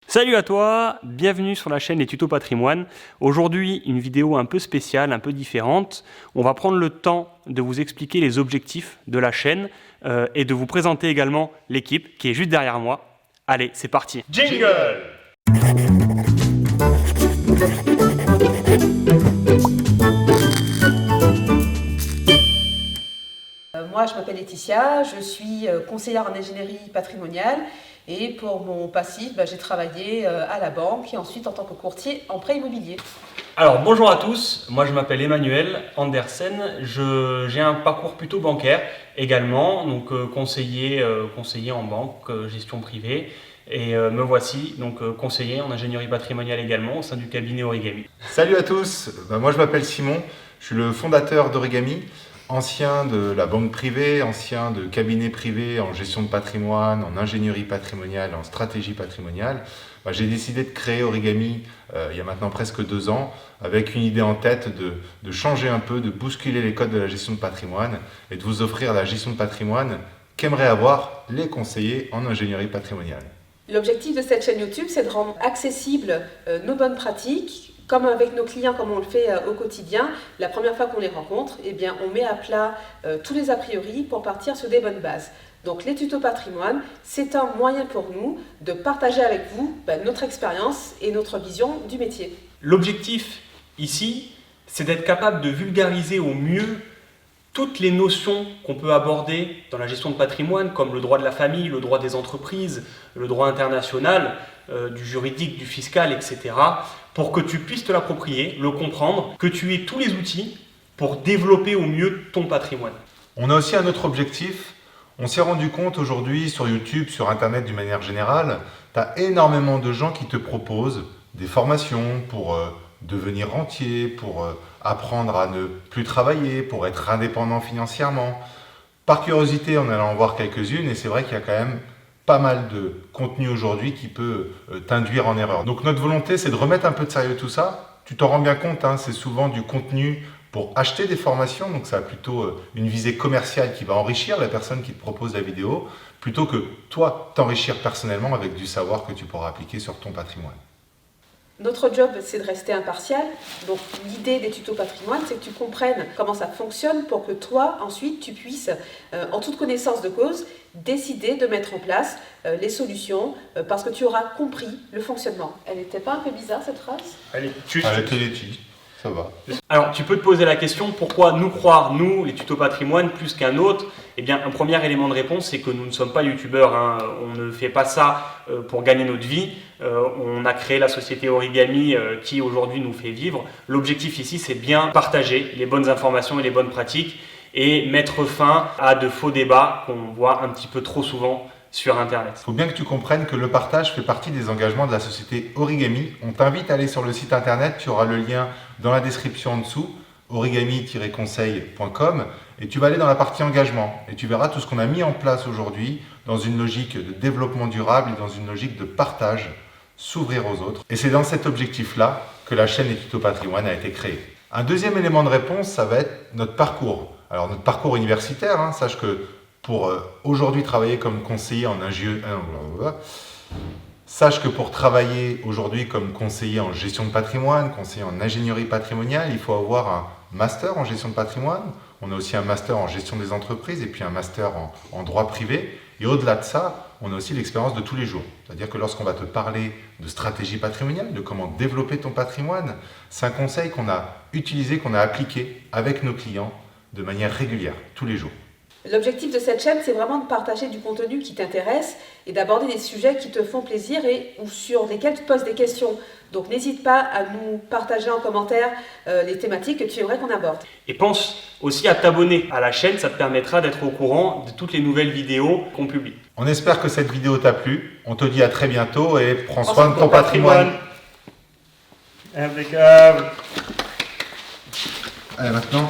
Salut à toi, bienvenue sur la chaîne Les Tutos Patrimoine. Aujourd'hui, une vidéo un peu spéciale, un peu différente. On va prendre le temps de vous expliquer les objectifs de la chaîne et de vous présenter également l'équipe qui est juste derrière moi. Allez, c'est parti. Jingle! Moi, je m'appelle Laetitia, je suis conseillère en ingénierie patrimoniale et pour mon passif, j'ai travaillé à la banque et ensuite en tant que courtier en prêt immobilier. Alors bonjour à tous, moi je m'appelle Emmanuel Andersen, j'ai un parcours plutôt bancaire également, donc conseiller en banque, gestion privée. Et me voici donc conseiller en ingénierie patrimoniale également au sein du cabinet Origami. Salut à tous, moi je m'appelle Simon, je suis le fondateur d'Origami, ancien de la banque privée, ancien de cabinet privé en gestion de patrimoine, en ingénierie patrimoniale, en stratégie patrimoniale. J'ai décidé de créer Origami il y a maintenant presque 2 ans avec une idée en tête de changer un peu, de bousculer les codes de la gestion de patrimoine et de vous offrir la gestion de patrimoine qu'aimeraient avoir les conseillers en ingénierie patrimoniale. L'objectif de cette chaîne YouTube, c'est de rendre accessibles nos bonnes pratiques, comme avec nos clients, comme on le fait au quotidien. La première fois qu'on les rencontre, on met à plat tous les a priori pour partir sur des bonnes bases. Donc les tutos patrimoine, c'est un moyen pour nous de partager avec vous notre expérience et notre vision du métier. L'objectif ici, c'est d'être capable de vulgariser au mieux toutes les notions qu'on peut aborder dans la gestion de patrimoine, comme le droit de la famille, le droit des entreprises, le droit international, du juridique, du fiscal, etc., pour que tu puisses te l'approprier, le comprendre, que tu aies tous les outils pour développer au mieux ton patrimoine. On a aussi un autre objectif. On s'est rendu compte aujourd'hui sur YouTube, sur Internet d'une manière générale, tu as énormément de gens qui te proposent des formations pour devenir rentier, pour apprendre à ne plus travailler, pour être indépendant financièrement. Par curiosité, on allant en voir quelques-unes et c'est vrai qu'il y a quand même pas mal de contenu aujourd'hui qui peut t'induire en erreur. Donc notre volonté, c'est de remettre un peu de sérieux tout ça. Tu t'en rends bien compte, c'est souvent du contenu pour acheter des formations, donc ça a plutôt une visée commerciale qui va enrichir la personne qui te propose la vidéo, plutôt que toi t'enrichir personnellement avec du savoir que tu pourras appliquer sur ton patrimoine. Notre job, c'est de rester impartial. Donc l'idée des tutos patrimoine, c'est que tu comprennes comment ça fonctionne pour que toi, ensuite, tu puisses, en toute connaissance de cause, décider de mettre en place les solutions parce que tu auras compris le fonctionnement. Elle n'était pas un peu bizarre cette phrase? Elle était Laetitia, ça va. Alors tu peux te poser la question, pourquoi nous croire, nous, les tutos patrimoine, plus qu'un autre? Eh bien, un premier élément de réponse, c'est que nous ne sommes pas youtubeurs, on ne fait pas ça pour gagner notre vie. On a créé la société Origami qui aujourd'hui nous fait vivre. L'objectif ici, c'est bien partager les bonnes informations et les bonnes pratiques et mettre fin à de faux débats qu'on voit un petit peu trop souvent sur Internet. Il faut bien que tu comprennes que le partage fait partie des engagements de la société Origami. On t'invite à aller sur le site internet, tu auras le lien dans la description en dessous, origami-conseil.com, et tu vas aller dans la partie engagement et tu verras tout ce qu'on a mis en place aujourd'hui dans une logique de développement durable et dans une logique de partage, s'ouvrir aux autres. Et c'est dans cet objectif-là que la chaîne Les Tutos Patrimoine a été créée. Un deuxième élément de réponse, ça va être notre parcours. Alors notre parcours universitaire, sache que pour aujourd'hui travailler comme conseiller en ingénierie, sache que pour travailler aujourd'hui comme conseiller en gestion de patrimoine, conseiller en ingénierie patrimoniale, il faut avoir un master en gestion de patrimoine. On a aussi un master en gestion des entreprises et puis un master en droit privé. Et au-delà de ça, on a aussi l'expérience de tous les jours. C'est-à-dire que lorsqu'on va te parler de stratégie patrimoniale, de comment développer ton patrimoine, c'est un conseil qu'on a utilisé, qu'on a appliqué avec nos clients de manière régulière, tous les jours. L'objectif de cette chaîne, c'est vraiment de partager du contenu qui t'intéresse et d'aborder des sujets qui te font plaisir ou sur lesquels tu te poses des questions. Donc n'hésite pas à nous partager en commentaire les thématiques que tu aimerais qu'on aborde. Et pense aussi à t'abonner à la chaîne, ça te permettra d'être au courant de toutes les nouvelles vidéos qu'on publie. On espère que cette vidéo t'a plu. On te dit à très bientôt et prends soin de ton patrimoine. Impeccable. Allez, maintenant.